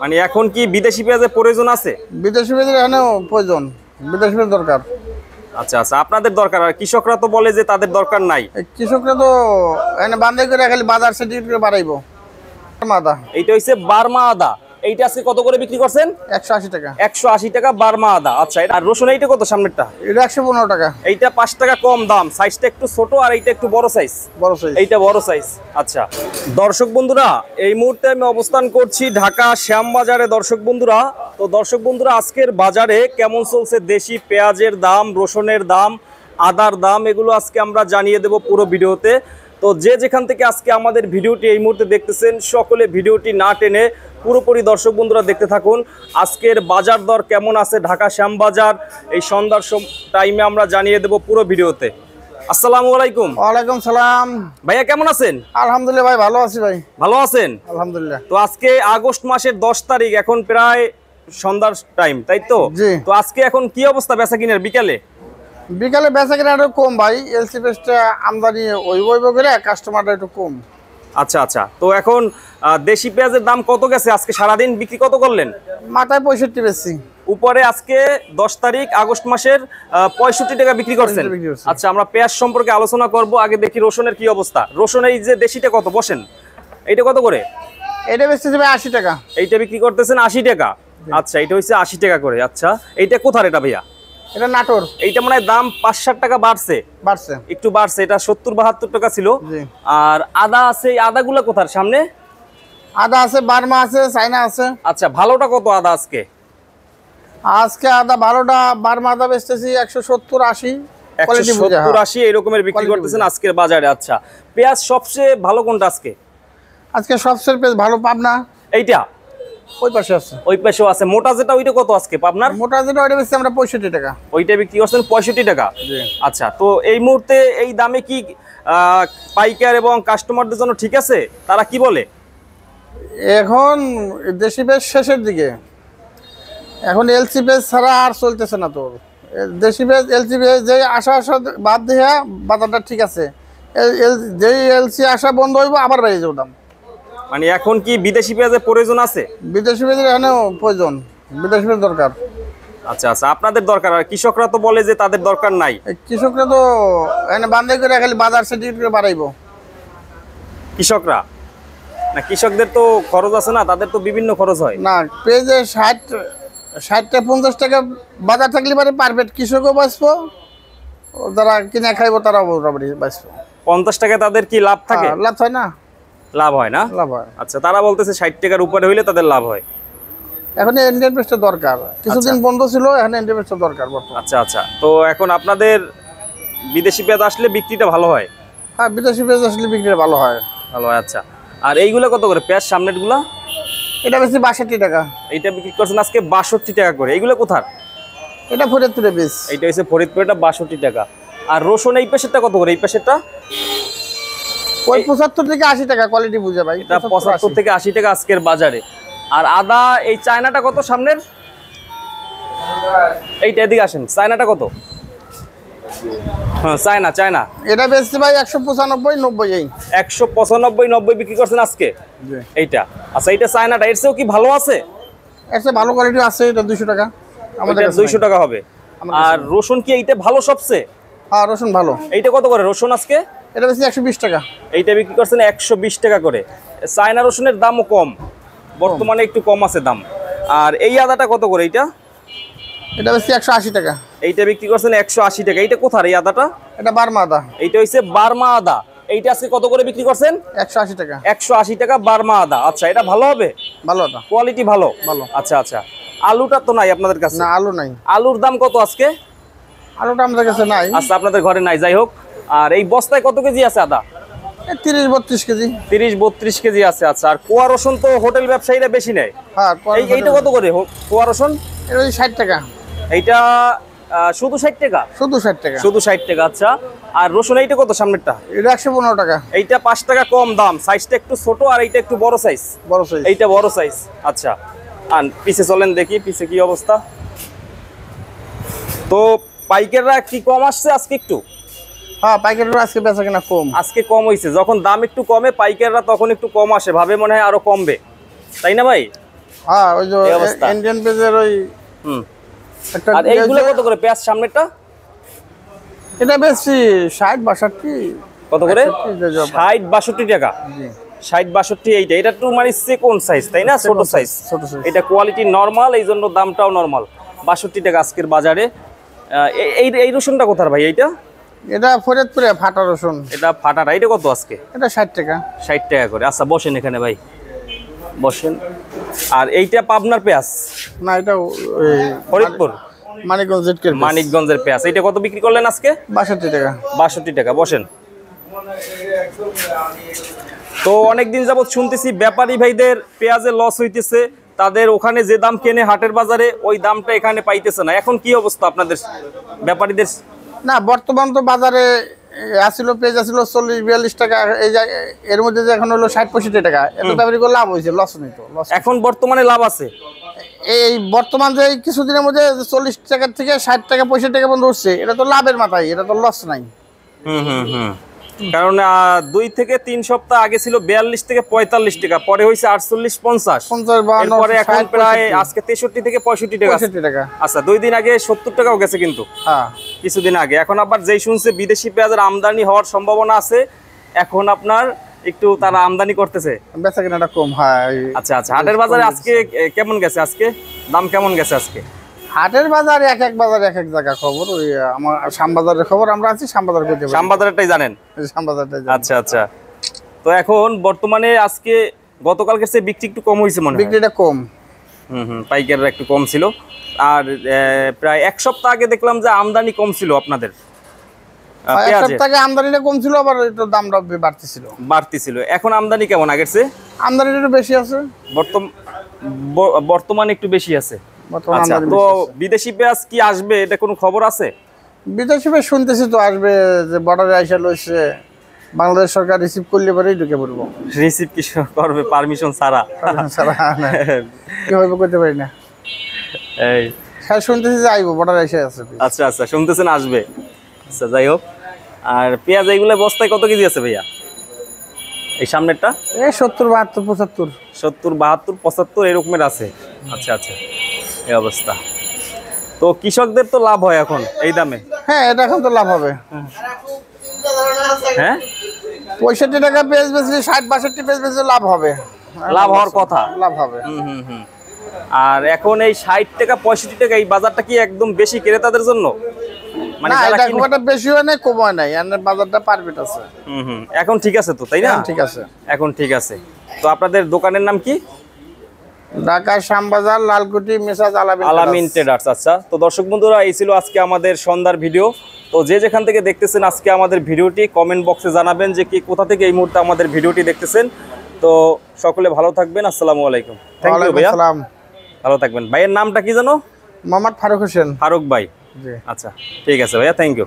মানে এখন কি বিদেশি পেঁয়াজের প্রয়োজন আছে? বিদেশি পেঁয়াজের এখানে প্রয়োজন, বিদেশি পেঁয়াজ দরকার। আচ্ছা আচ্ছা, আপনাদের দরকার, আর কৃষকরা তো বলে যে তাদের দরকার নাই। কৃষকরা তো এখানে বান্ধে করে খালি বাজার সার্টিফিকেট করে বাড়াইবো। আদা এইটা হচ্ছে বার্মা আদা, এইটা আজকে কত করে বিক্রি করছেন? 180 টাকা। 180 টাকা বার্মা আদা। আচ্ছা, এটা আর রসুন এইটা কত সামনেরটা? এটা 115 টাকা। এইটা 5 টাকা কম দাম, সাইজটা একটু ছোট আর এইটা একটু বড় সাইজ। বড় সাইজ, এইটা বড় সাইজ। আচ্ছা দর্শক বন্ধুরা, এই মুহূর্তে আমি অবস্থান করছি ঢাকা শ্যামবাজারে। দর্শক বন্ধুরা, তো দর্শক বন্ধুরা, আজকের বাজারে কেমন চলছে দেশি পেঁয়াজের দাম, রসুনের দাম, আদার দাম, এগুলো আজকে আমরা জানিয়ে দেব পুরো ভিডিওতে। তো যে যেখান থেকে আজকে আমাদের ভিডিওটি এই মুহূর্তে দেখতেছেন, সকলে ভিডিওটি না টেনে পুরোপুরি দর্শক বন্ধুরা দেখতে থাকুন। আজকের বাজার দর কেমন আছে ঢাকা শ্যামবাজার, এই সন্ধ্যার টাইমে আমরা জানিয়ে দেব পুরো ভিডিওতে। আসসালামু আলাইকুম। ওয়ালাইকুম সালাম। ভাইয়া কেমন আছেন? আলহামদুলিল্লাহ ভাই, ভালো আছি ভাই। ভালো আছেন? আলহামদুলিল্লাহ। তো আজকে আগস্ট মাসের 10 তারিখ, এখন প্রায় সন্ধ্যার টাইম, তাই তো? জি। তো আজকে এখন কি অবস্থা বেচা কিনার? বিকালে বেচা কিনা একটু কম ভাই, এলসি পেস্টটা আমদানি ওই করে কাস্টমারটা একটু কম। আচ্ছা আচ্ছা, তো এখন দেশি পেঁয়াজের দাম কত গেছে আজকে? সারাদিন বিক্রি কত করলেন? মাথায় 65 বেশি উপরে আজকে 10 তারিখ আগস্ট মাসের 65 টাকা বিক্রি করছেন। আচ্ছা, আমরা পেঁয়াজ সম্পর্কে আলোচনা করব। আগে দেখি রসুনের কি অবস্থা। রসুন এই যে দেশিটা কত বসেন, এইটা কত করে? এটা বেচতে যাবে 80 টাকা। এইটা বিক্রি করতেছেন 80 টাকা। আচ্ছা, এটা হচ্ছে 80 টাকা করে। আচ্ছা, এইটা কোথার এটা ভাইয়া? এটা নাটোর। এইটা মনে হয় দাম 5-7 টাকা বাড়ছে, একটু বাড়ছে। এটা 70-72 টাকা ছিল। আর আদা আছে, এই আদাগুলো কোথার? সামনে আদা আছে, বার্মা আছে, চায়না আছে। আচ্ছা, ভালোটা কত আদা আজকে? আজকে আদা ভালোটা বার্মা আদা বেচতেছি 170-80। 170-80 এরকমের বিক্রি করতেছেন আজকের বাজারে। আচ্ছা, পেঁয়াজ সবচেয়ে ভালো কোনটা আজকে? আজকে সবচেয়ে পেঁয়াজ ভালো পাবনা। এইটা ওই পাশে আছে, ওই পাশেও আছে। মোটা যেটা, ওইটা কত আজকে পাবনার? মোটা যেটা ওইটা বেচছি আমরা 65 টাকা। ওইটা বিক্রি করছেন 65 টাকা। আচ্ছা, তো এই মুহূর্তে এই দামে কি পাইকার এবং কাস্টমারদের জন্য ঠিক আছে? তারা কি বলে? এখন দেশি পেঁয়াজ শেষের দিকে, এখন এলসি পেঁয়াজ ছাড়া আর চলতেছে না। তোর দেশি পেঁয়াজ এলসি পেঁয়াজ যে আসা বাদ দিয়ে বাজারটা ঠিক আছে, যেই এলসি আসা বন্ধ হইব আবার বেড়ে যাবে দাম। মানে এখন কি বিদেশি পেঁয়াজের প্রয়োজন আছে? বিদেশি পেঁয়াজের এখানে প্রয়োজন, বিদেশি পেঁয়াজ দরকার। আচ্ছা আচ্ছা, আপনাদের দরকার, আর কৃষকরা তো বলে যে তাদের দরকার নাই। কৃষকরা তো এখানে বান্ধে করে খালি বাজার সার্টিফিকেট করে বাড়াইবো। কৃষকরা না, কৃষকদের তো খরচ আছে না, তাদের তো বিভিন্ন খরচ হয় না। পেঁয়াজে 60-50 টাকা বাজার থাকলে পারে পারফেক্ট, কৃষকও বাঁচবো, যারা কিনে খাইবো তারাও মোটামুটি বাঁচবো। 50 টাকায় তাদের কি লাভ থাকে? লাভ হয় না, লাভ হয় না। লাভ হয়। আচ্ছা, তারা বলতেছে 60 টাকার উপরে হইলে তাদের লাভ হয়। এখন ইন্ডিয়ান পেস্টটা দরকার, কিছুদিন বন্ধ ছিল, এখন ইন্ডিয়ান পেস্টটা দরকার বর্তমানে। আচ্ছা আচ্ছা, তো এখন আপনাদের বিদেশি পেঁয়াজ আসলে বিক্রিটা ভালো হয়? হ্যাঁ, বিদেশি পেঁয়াজ আসলে বিক্রিটা ভালো হয়। ভালো হয়। আচ্ছা, আর এইগুলো কত করে পেঁয়াজ সামনের গুলা? এটা বেশি 62 টাকা। এইটা বিক্রি করছেন আজকে 62 টাকা করে। এইগুলো কোথার? এটা ফরিদপুরে পিস। এইটা হচ্ছে ফরিদপুর, এটা 62 টাকা। আর রসুন এই পাশেরটা কত করে? এই পাশেরটা ওই 75 থেকে 80 টাকা, কোয়ালিটি বুঝে ভাই। এটা 75 থেকে 80 টাকা আজকের বাজারে। আর আদা এই চায়নাটা কত সামনের? এইটা এদিকে আসেন, চায়নাটা কত? হ্যাঁ, চায়না এটা বেশি ভাই 195-90। এই 195-90 বিক্রি করছেন আজকে এইটা। আচ্ছা, এইটা চায়নাটা এর চেয়েও কি ভালো আছে? একটা ভালো কোয়ালিটি আছে, এটা 200 টাকা আমাদের কাছে। 200 টাকা হবে। আর রসুন কি এইটা ভালো সবচেয়ে? হ্যাঁ, রসুন ভালো। এইটা কত করে রসুন আজকে? এটা বেশি 120 টাকা। এইটা বিক্রি করছেন 120 টাকা করে। চায়না রসুনের দামও কম, বর্তমানে একটু কম আছে দাম। আর এই আদাটা কত করে? এটা বেশি 180 টাকা। এইটা বিক্রি করছেন 180 টাকা। এইটা কোথার এই আদাটা? এটা বার্মা আদা। এইটা হচ্ছে বার্মা আদা। এইটা আজকে কত করে বিক্রি করছেন? 180 টাকা। 180 টাকা বার্মা আদা। আচ্ছা, এটা ভালো হবে? ভালো আদা, কোয়ালিটি ভালো। ভালো। আচ্ছা আচ্ছা, আলুটা তো নাই আপনাদের কাছে? না, আলু নাই। আলুর দাম কত আজকে? আলুটা আমাদের কাছে নাই। আচ্ছা, আপনাদের ঘরে নাই, যাই হোক। আর এই বস্তায় কত কেজি আছে আদা? 30-32 কেজি। 30-32 কেজি আছে। আচ্ছা, আর কোয়া রসুন তো হোটেল ব্যবসায়ীরা বেশি নেয়। হ্যাঁ, এইটা কত করে কোয়া রসুন? এটা 60 টাকা। এইটা শুধু 60 টাকা? শুধু 60 টাকা। শুধু 60 টাকা। আচ্ছা, আর রসুন এইটা কত সামনেরটা? এটা 115 টাকা। এইটা 5 টাকা কম দাম, সাইজটা একটু ছোট, আর এইটা একটু বড় সাইজ। বড় সাইজ, এইটা বড় সাইজ। আচ্ছা, আর পিছে চলেন দেখি পিছে কি অবস্থা। তো পাইকাররা কি কম আসছে আজকে একটু? হ্যাঁ, পাইকাররা আজকে বেচা কিনা কম। আজকে কম হয়েছে, যখন দাম একটু কমে পাইকাররা তখন একটু কম আসে, ভাবে মনে হয় আরো কমবে, তাই না ভাই? হ্যাঁ ওই যে এই অবস্থা। ইন্ডিয়ান পেজের ওই হুম। একটা আর এইগুলো কত করে পেঁয়াজ সামনেরটা? এটা বেশি 60-62 কত করে? 61 60-62 টাকা। 60-62 এইটা এটা একটু মানে কোন সাইজ তাই না? ছোট সাইজ। ছোট size। এটা কোয়ালিটি নরমাল, এই জন্য দামটাও নরমাল। 62 টাকা আজকের বাজারে। এই এই রসুনটা কোথার ভাই এইটা? এটা ফরিদপুরে ফাটা রসুন, এটা ফাটাটা, এটা কত আজকে? এটা 60 টাকা। 60 টাকা করে। আচ্ছা বসেন এখানে ভাই, বসেন। আর এইটা পাবনার পেঁয়াজ, না এটা ফরিদপুর মানিকগঞ্জ জেটকের মানিকগঞ্জের পেঁয়াজ। এইটা কত বিক্রি করলেন আজকে? 62 টাকা। 62 টাকা। বসেন। তো অনেকদিন যাবত শুনতেছি ব্যাপারী ভাইদের পেঁয়াজে লস হইতেছে, তাদের ওখানে যে দাম কেনে হাটের বাজারে ওই দামটা এখানে পাইতেছে না। এখন কি অবস্থা আপনাদের ব্যাপারীদের? না বর্তমান তো বাজারে আসিল পেঁয়াজ আসিল 40-42 টাকা, এই এর মধ্যে যে এখন হলো 60-65 টাকা, এত ব্যাপারী করে লাভ হয়েছে, লস নেই তো। লস এখন বর্তমানে লাভ আছে? এই বর্তমান যে এই কিছুদিনের মধ্যে 40 টাকা থেকে 60 টাকা 65 টাকা পর্যন্ত উঠছে, এটা তো লাভের মাথায়, এটা তো লস নাই। কারণ 2 থেকে 3 সপ্তাহ আগে ছিল 42 থেকে 45 টাকা, পরে হয়েছে 48-50, 50-52, এরপরে এখন 60, প্রায় 65 আজকে 63 থেকে 65 টাকা। 65 টাকা। আচ্ছা 2 দিন আগে 70 টাকাও গেছে কিন্তু হ্যাঁ কিছুদিন আগে। এখন আবার যেই শুনছে বিদেশি পেঁয়াজের আমদানি হওয়ার সম্ভাবনা আছে, এখন আপনার একটু তারা আমদানি করতেছে। বেচা কেনাটা কম হয়। আচ্ছা আচ্ছা, হাটের বাজারে আজকে কেমন গেছে? আজকে দাম কেমন গেছে আজকে? হাটের বাজার এক এক বাজার এক এক জায়গা খবর। ওই আমার শ্যামবাজারের খবর আমরা আছি, শ্যামবাজার করতে পারি, শ্যামবাজারটাই জানেন? শ্যামবাজারটাই আচ্ছা আচ্ছা। তো এখন বর্তমানে আজকে গতকালকের চেয়ে বিক্রি একটু কম হয়েছে মনে হয়। বিক্রিটা কম। পাইকাররা একটু কম ছিল। আর প্রায় 1 সপ্তাহ আগে দেখলাম যে আমদানি কম ছিল আপনাদের এক পেঁয়াজের, সপ্তাহে আমদানিটা কম ছিল, আবার একটু দামটা বাড়তেছিল। বাড়তি ছিল। এখন আমদানি কেমন আগের চেয়ে? আমদানিটা একটু বেশি আছে, বর্তমানে একটু বেশি আছে। বর্তমানে আচ্ছা, আমদানি তো বেশি আছে। বিদেশি পেঁয়াজ কি আসবে, এটা কোনো খবর আছে? বিদেশি ভাই শুনতেছি তো আসবে, যে বর্ডারে আইসা লইছে, বাংলাদেশ সরকার রিসিভ করলে পরেই ঢুকে পড়বো। রিসিভ কি করবে পারমিশন ছাড়া? কি হইব করতে পারি না। এই শুনতেছি যে আইবো, বর্ডারে আইসা আছে। আচ্ছা আচ্ছা, শুনতেছেন আসবে। আচ্ছা যাই হোক। আর পেঁয়াজ এইগুলো বস্তায় কত কেজি আছে ভাইয়া? এই সামনেরটা এই 70-72 75 70-72-75 এরকমের আছে। আচ্ছা আচ্ছা, এই অবস্থা। তো কৃষকদের তো লাভ হয় এখন এই দামে। হ্যাঁ এটা এখন তো লাভ হবে। হ্যাঁ 65 টাকা পেঁয়াজ বেচলে 60-62 পেঁয়াজ বেচলে লাভ হবে। লাভ হওয়ার কথা। লাভ হবে। আর এখন এই 60 টাকা 65 টাকা এই বাজারটা কি একদম বেশি ক্রেতাদের জন্য? মানে না যারা এটা কিনে- খুব একটা বেশি হয় না, কম হয় না, এর বাজারটা পারফেক্ট আছে। এখন ঠিক আছে তো, তাই না? এখন ঠিক আছে। এখন ঠিক আছে। তো আপনাদের দোকানের নাম কি? ঢাকা শ্যামবাজার, লালকুটি, মেসাজ আলামিন ট্রেডার্স। আচ্ছা, তো দর্শক বন্ধুরা এই ছিল আজকে আমাদের সন্ধ্যার ভিডিও। তো যে যেখান থেকে দেখতেছেন আজকে আমাদের ভিডিওটি, কমেন্ট বক্সে জানাবেন যে কি কোথা থেকে এই মুহূর্তে আমাদের ভিডিওটি দেখতেছেন। তো সকলে ভালো থাকবেন। আসসালামু আলাইকুম। থ্যাংক ইউ ভাইয়া, আসসালাম। ভালো থাকবেন। ভাইয়ের নামটা কি জানো? মোহাম্মদ ফারুক হোসেন। ফারুক ভাই। জি। আচ্ছা ঠিক আছে ভাইয়া, থ্যাংক ইউ।